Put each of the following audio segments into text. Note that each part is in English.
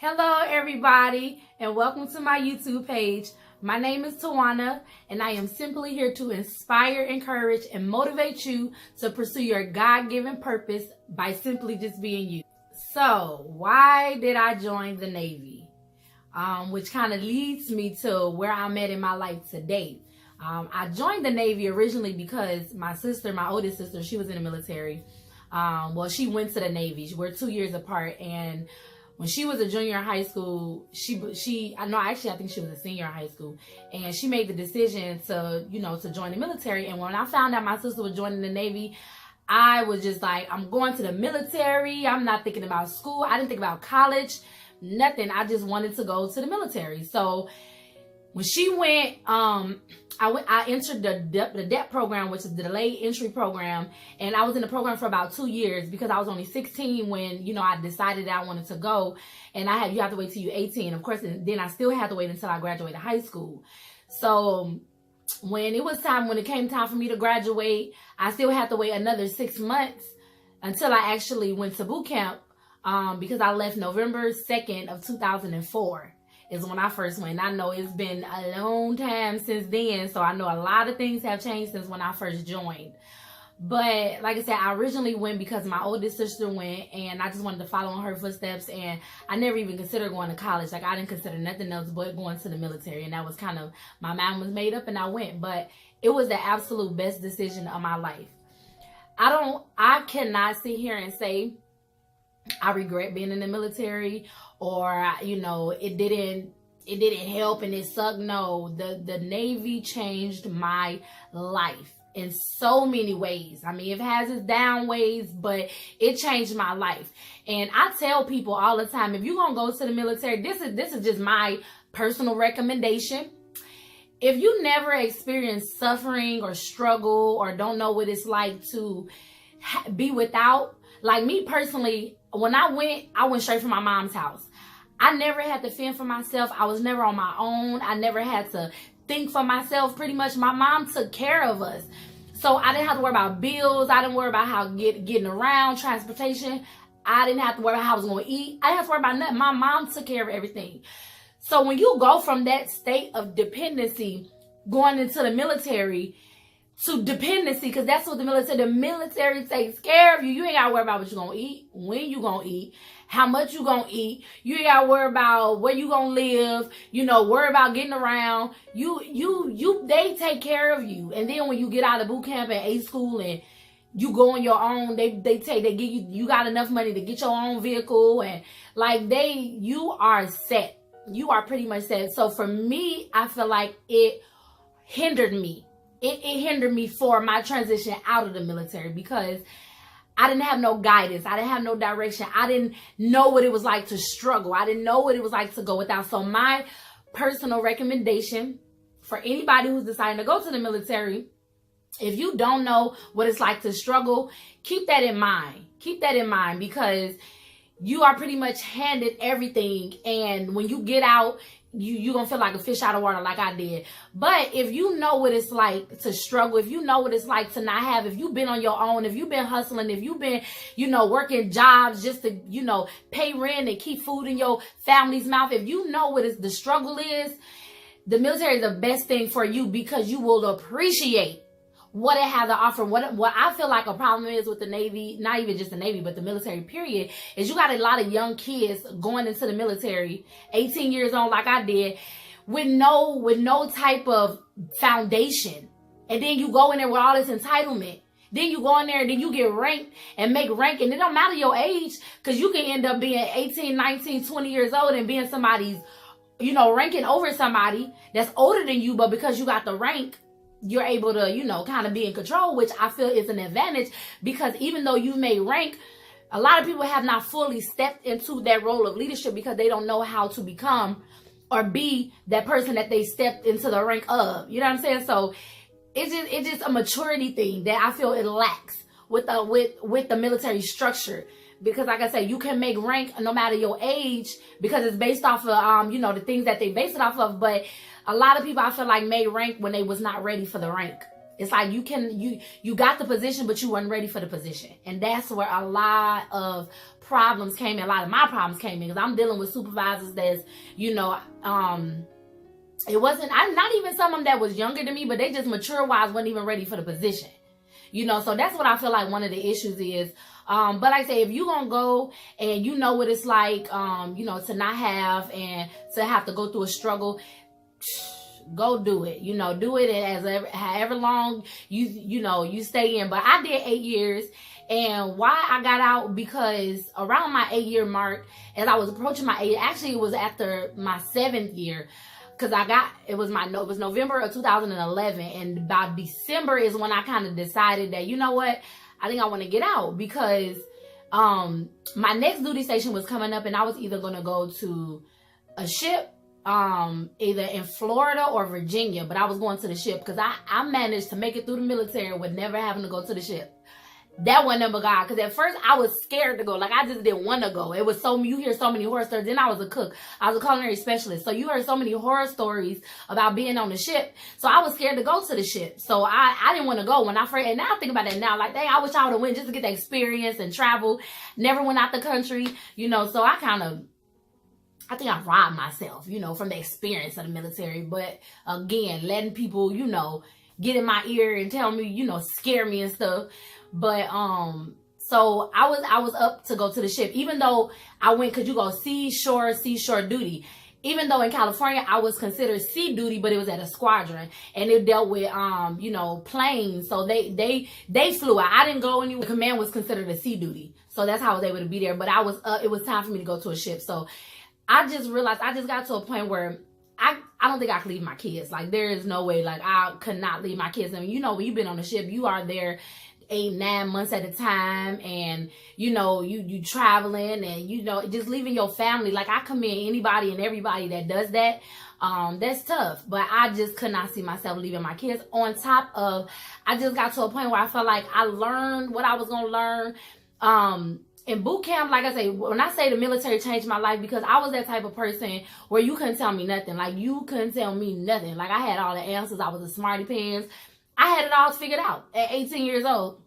Hello everybody and welcome to my YouTube page. My name is Tawana and I am simply here to inspire, encourage, and motivate you to pursue your God-given purpose by simply just being you. So why did I join the Navy? Which kind of leads me to where I'm at in my life today. I joined the Navy originally because my oldest sister, she was in the military. Well, she went to the Navy. We're 2 years apart, and when she was a junior in high school, I think she was a senior in high school, and she made the decision to join the military. And when I found out my sister was joining the Navy, I was just like, I'm going to the military. I'm not thinking about school. I didn't think about college, nothing. I just wanted to go to the military. So when she went, I entered the DEP program, which is the delayed entry program, and I was in the program for about 2 years because I was only 16 when I decided that I wanted to go, and you have to wait till you're 18, of course, and then I still had to wait until I graduated high school. So when it came time for me to graduate, I still had to wait another 6 months until I actually went to boot camp, because I left November 2nd of 2004. Is when I first went. I know it's been a long time since then, so I know a lot of things have changed since when I first joined. But like I said, I originally went because my oldest sister went, and I just wanted to follow in her footsteps, and I never even considered going to college. Like, I didn't consider nothing else but going to the military, and that was kind of, my mind was made up and I went. But it was the absolute best decision of my life. I cannot sit here and say I regret being in the military, or it didn't help and it sucked. No, the Navy changed my life in so many ways. I mean, it has its down ways, but it changed my life. And I tell people all the time, if you're gonna go to the military, this is just my personal recommendation. If you never experienced suffering or struggle, or don't know what it's like to be without, like me personally, when I went straight from my mom's house. I never had to fend for myself. I was never on my own. I never had to think for myself. Pretty much my mom took care of us. So I didn't have to worry about bills. I didn't worry about how getting around, transportation. I didn't have to worry about how I was going to eat. I didn't have to worry about nothing. My mom took care of everything. So when you go from that state of dependency, going into the military, to dependency, because that's what the military takes care of you. You ain't got to worry about what you're going to eat, when you going to eat, how much you going to eat. You ain't got to worry about where you going to live, worry about getting around. They take care of you. And then when you get out of boot camp and A school and you go on your own, they give you got enough money to get your own vehicle, and you are set. You are pretty much set. So for me, I feel like it hindered me. It hindered me for my transition out of the military, because I didn't have no guidance. I didn't have no direction. I didn't know what it was like to struggle. I didn't know what it was like to go without. So my personal recommendation for anybody who's deciding to go to the military, if you don't know what it's like to struggle, keep that in mind. Keep that in mind, because you are pretty much handed everything. And when you get out, you're going to feel like a fish out of water, like I did. But if you know what it's like to struggle, if you know what it's like to not have, if you've been on your own, if you've been hustling, if you've been, working jobs just to, pay rent and keep food in your family's mouth, if you know what the struggle is, the military is the best thing for you, because you will appreciate what it has to offer. What I feel like a problem is with the Navy, not even just the Navy, but the military period, is you got a lot of young kids going into the military, 18 years old, like I did, with no type of foundation. And then you go in there with all this entitlement. Then you go in there and then you get ranked and make rank. And it don't matter your age, because you can end up being 18, 19, 20 years old and being somebody's, ranking over somebody that's older than you. But because you got the rank, you're able to, kind of be in control, which I feel is an advantage, because even though you may rank, a lot of people have not fully stepped into that role of leadership because they don't know how to become or be that person that they stepped into the rank of. You know what I'm saying? So it's just a maturity thing that I feel it lacks with the military structure. Because like I said, you can make rank no matter your age, because it's based off of, the things that they base it off of. But a lot of people, I feel like, made rank when they was not ready for the rank. It's like you got the position, but you weren't ready for the position. And that's where a lot of problems came in. A lot of my problems came in, because I'm dealing with supervisors that's, it wasn't, I'm not even someone that was younger than me, but they just mature-wise weren't even ready for the position. So that's what I feel like one of the issues is. But like I say, if you're going to go and you know what it's like, to not have and to have to go through a struggle, go do it. Do it as however long you stay in. But I did 8 years. And why I got out, because around my 8-year mark, as I was approaching my 8, actually it was after my 7th year, because it was November of 2011, and by December is when I kind of decided that, you know what, I think I want to get out, because my next duty station was coming up, and I was either going to go to a ship, either in Florida or Virginia, but I was going to the ship, because I managed to make it through the military with never having to go to the ship. That wasn't number God, because at first I was scared to go. Like, I just didn't want to go. It was you hear so many horror stories. Then I was a cook. I was a culinary specialist. So you heard so many horror stories about being on the ship. So I was scared to go to the ship. So I didn't want to go when I first, and now I think about that now. Like, dang, I wish I would have went just to get the experience and travel. Never went out the country, so I think I robbed myself, from the experience of the military. But again, letting people, get in my ear and tell me, scare me and stuff. But so I was up to go to the ship, even though I went, because you go seashore duty. Even though in California I was considered sea duty, but it was at a squadron, and it dealt with planes. So they flew out. I didn't go anywhere. Command was considered a sea duty, so that's how I was able to be there. But it was time for me to go to a ship. So I just realized, I just got to a point where I don't think I could leave my kids. Like, there is no way, like, I could not leave my kids. I mean, when you've been on a ship, you are there 8-9 months at a time, and you traveling, and just leaving your family. Like, I commend anybody and everybody that does that. That's tough, but I just could not see myself leaving my kids. On top of, I just got to a point where I felt like I learned what I was gonna learn. In boot camp, like I say, when I say the military changed my life, because I was that type of person where you couldn't tell me nothing. Like, you couldn't tell me nothing. Like, I had all the answers. I was a smarty pants. I had it all figured out at 18 years old.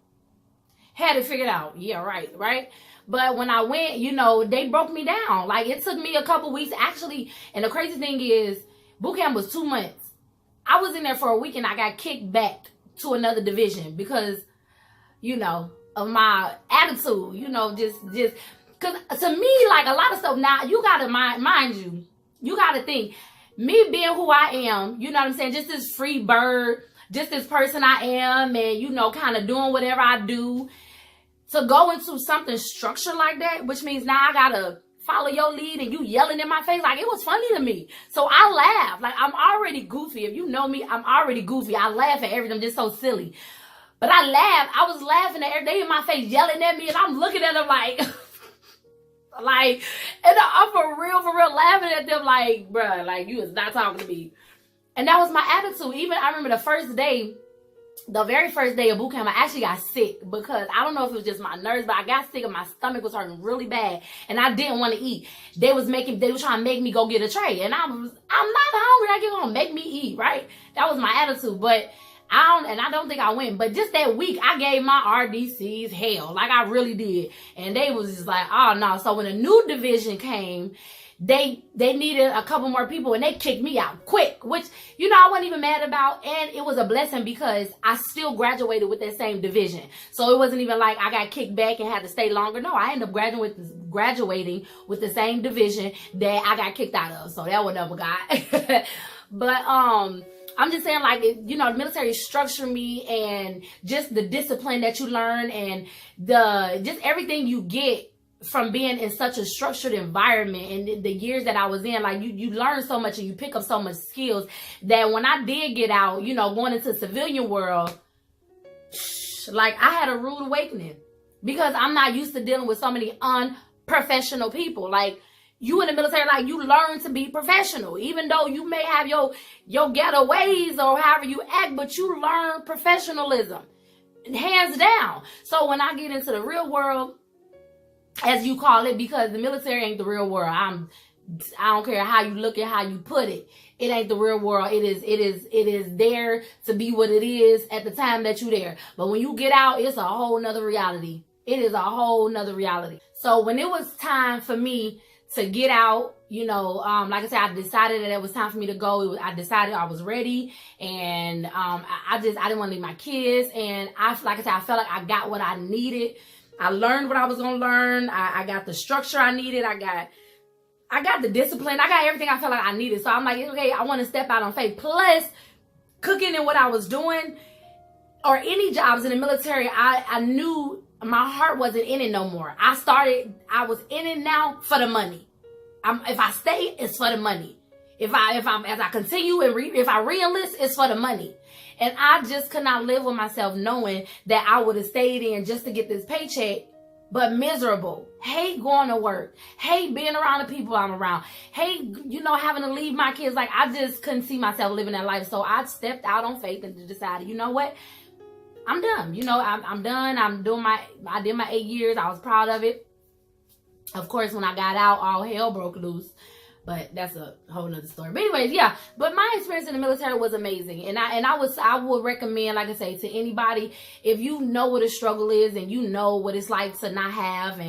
Had it figured out. Yeah, right. But when I went, they broke me down. Like, it took me a couple weeks, actually. And the crazy thing is, boot camp was 2 months. I was in there for a week, and I got kicked back to another division because, of my attitude, just because to me, like, a lot of stuff now, you gotta mind you gotta think, me being who I am, you know what I'm saying, just this free bird, just this person I am, and kind of doing whatever I do, to go into something structured like that, which means now I gotta follow your lead, and you yelling in my face, like, it was funny to me. So I laugh. Like, I'm already goofy. If you know me, I'm already goofy. I laugh at everything. I'm just so silly. But I laughed. I was laughing at everything in my face, yelling at me, and I'm looking at them like, and I'm for real laughing at them like, bruh, like, you is not talking to me. And that was my attitude. Even, I remember the very first day of boot camp, I actually got sick, because I don't know if it was just my nerves, but I got sick and my stomach was hurting really bad, and I didn't want to eat. They were trying to make me go get a tray, and I'm not hungry. Like, you're gonna make me eat, right? That was my attitude. But I don't think I went, but just that week, I gave my RDCs hell. Like, I really did. And they was just like, oh no. So when a new division came, they needed a couple more people, and they kicked me out quick, which, I wasn't even mad about. And it was a blessing, because I still graduated with that same division. So it wasn't even like I got kicked back and had to stay longer. No, I ended up graduating with the same division that I got kicked out of. So that was never got. But, I'm just saying, like, the military structured me, and just the discipline that you learn, and just everything you get from being in such a structured environment, and the years that I was in, like, you learn so much, and you pick up so much skills, that when I did get out, going into the civilian world, like, I had a rude awakening, because I'm not used to dealing with so many unprofessional people. Like, you in the military, like, you learn to be professional, even though you may have your ghetto ways or however you act, but you learn professionalism, hands down. So when I get into the real world, as you call it, because the military ain't the real world, I'm I don't care how you look at how you put it. It ain't the real world. It is there to be what it is at the time that you're there. But when you get out, it's a whole nother reality. It is a whole nother reality. So when it was time for me to get out, like I said, I decided that it was time for me to go. I decided I was ready, and I didn't want to leave my kids. And I felt like I got what I needed. I learned what I was gonna learn. I got the structure I needed. I got the discipline. I got everything I felt like I needed. So I'm like, okay, I want to step out on faith. Plus, cooking and what I was doing, or any jobs in the military, I knew my heart wasn't in it no more. I was in it now for the money. If I stay, it's for the money. As I continue and if I re-enlist, it's for the money. And I just could not live with myself knowing that I would have stayed in just to get this paycheck, but miserable. Hate going to work. Hate being around the people I'm around. Hate, having to leave my kids. Like, I just couldn't see myself living that life. So I stepped out on faith and decided, you know what? I'm done. I'm done. I did my 8 years. I was proud of it. Of course, when I got out, all hell broke loose. But that's a whole nother story. But anyways, yeah. But my experience in the military was amazing. And I would recommend, like I say, to anybody, if you know what a struggle is and you know what it's like to not have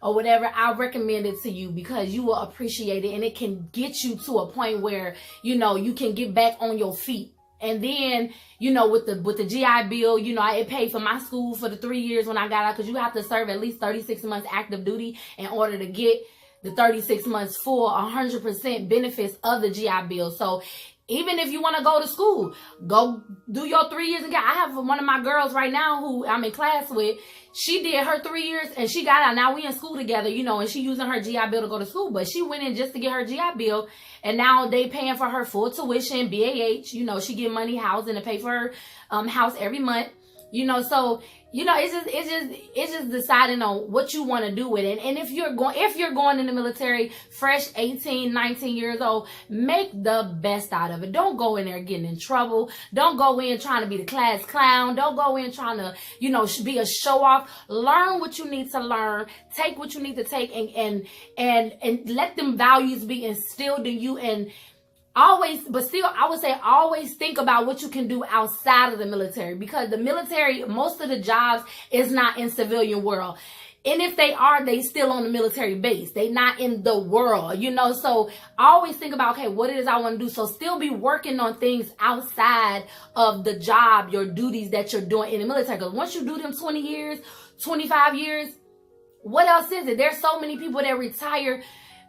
or whatever, I recommend it to you, because you will appreciate it, and it can get you to a point where, you can get back on your feet. And then, with the GI Bill, it paid for my school for the 3 years when I got out, because you have to serve at least 36 months active duty in order to get the 36 months full 100% benefits of the GI Bill. So even if you want to go to school, go do your 3 years. And I have one of my girls right now who I'm in class with. She did her 3 years and she got out. Now we in school together, and she using her GI Bill to go to school. But she went in just to get her GI Bill. And now they paying for her full tuition, BAH. She get money, housing to pay for her house every month. So it's just deciding on what you want to do with it. And if you're going in the military fresh, 18, 19 years old, make the best out of it. Don't go in there getting in trouble. Don't go in trying to be the class clown. Don't go in trying to, be a show off. Learn what you need to learn. Take what you need to take, and let them values be instilled in you. And always think about what you can do outside of the military, because the military, most of the jobs is not in civilian world. And if they are, they still on the military base. They not in the world, So always think about, okay, what it is I want to do. So still be working on things outside of the job, your duties that you're doing in the military. Because once you do them 20 years, 25 years, what else is it? There's so many people that retire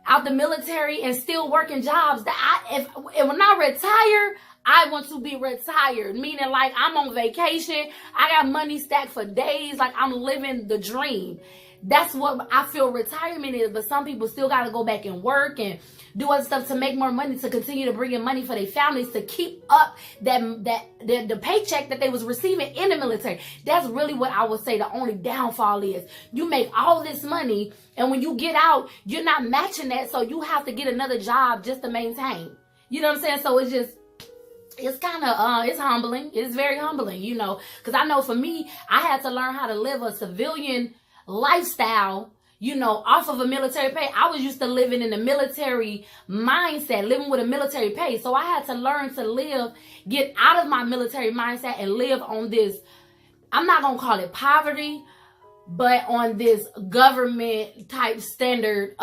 out the military and still working jobs that when I retire, I want to be retired, meaning like I'm on vacation. I got money stacked for days. Like I'm living the dream. That's what I feel retirement is. But some people still got to go back and work and do other stuff to make more money, to continue to bring in money for their families, to keep up the paycheck that they was receiving in the military. That's really what I would say the only downfall is. You make all this money, and when you get out, you're not matching that, so you have to get another job just to maintain. You know what I'm saying? So it's kind of, it's humbling. It's very humbling, because I know for me, I had to learn how to live a civilian lifestyle, off of a military pay. I was used to living in a military mindset, living with a military pay. So I had to learn to get out of my military mindset and live on this, I'm not going to call it poverty, but on this government type standard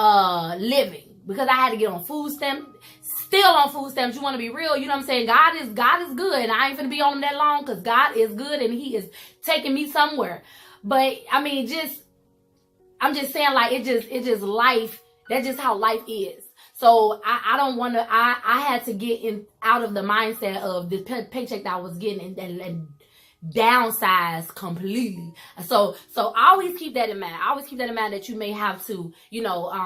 living, because I had to get on food stamps. Still on food stamps. You want to be real, you know what I'm saying? God is good, and I ain't gonna be on him that long, because God is good and he is taking me somewhere. But I mean, I'm just saying, like, it's just life. That's just how life is. So I don't want to, I had to get out of the mindset of the paycheck that I was getting and downsize completely. So always keep that in mind. I always keep that in mind, that you may have to,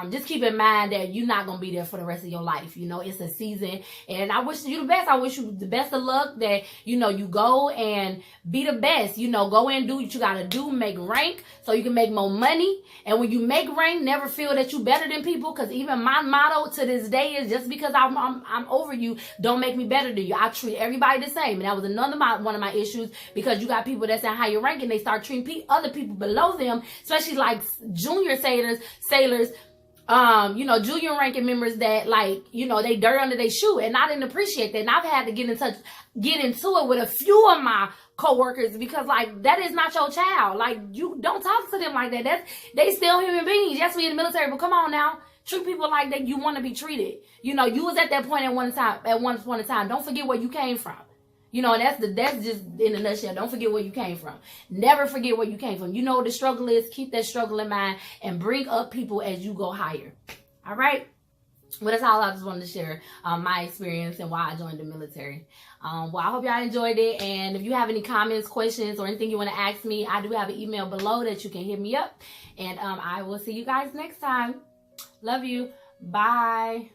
just keep in mind that you're not going to be there for the rest of your life. It's a season, and I wish you the best. I wish you the best of luck, that, you go and be the best, go and do what you got to do, make rank so you can make more money. And when you make rank, never feel that you better than people. Cause even my motto to this day is, just because I'm over you, don't make me better than you. I treat everybody the same. And that was one of my issues, because you got people that's in higher rank and they start treating other people below them, especially like junior sailors, junior ranking members that, like, they dirt under their shoe, and I didn't appreciate that. And I've had to get into it with a few of my coworkers, because, like, that is not your child. Like, you don't talk to them like that. They still human beings. Yes, we in the military, but come on now. Treat people like that you want to be treated. You was at that point at one point in time. Don't forget where you came from. And that's just in a nutshell. Don't forget where you came from. Never forget where you came from. You know what the struggle is. Keep that struggle in mind and bring up people as you go higher. All right? Well, that's all I just wanted to share, my experience and why I joined the military. Well, I hope y'all enjoyed it. And if you have any comments, questions, or anything you want to ask me, I do have an email below that you can hit me up. And I will see you guys next time. Love you. Bye.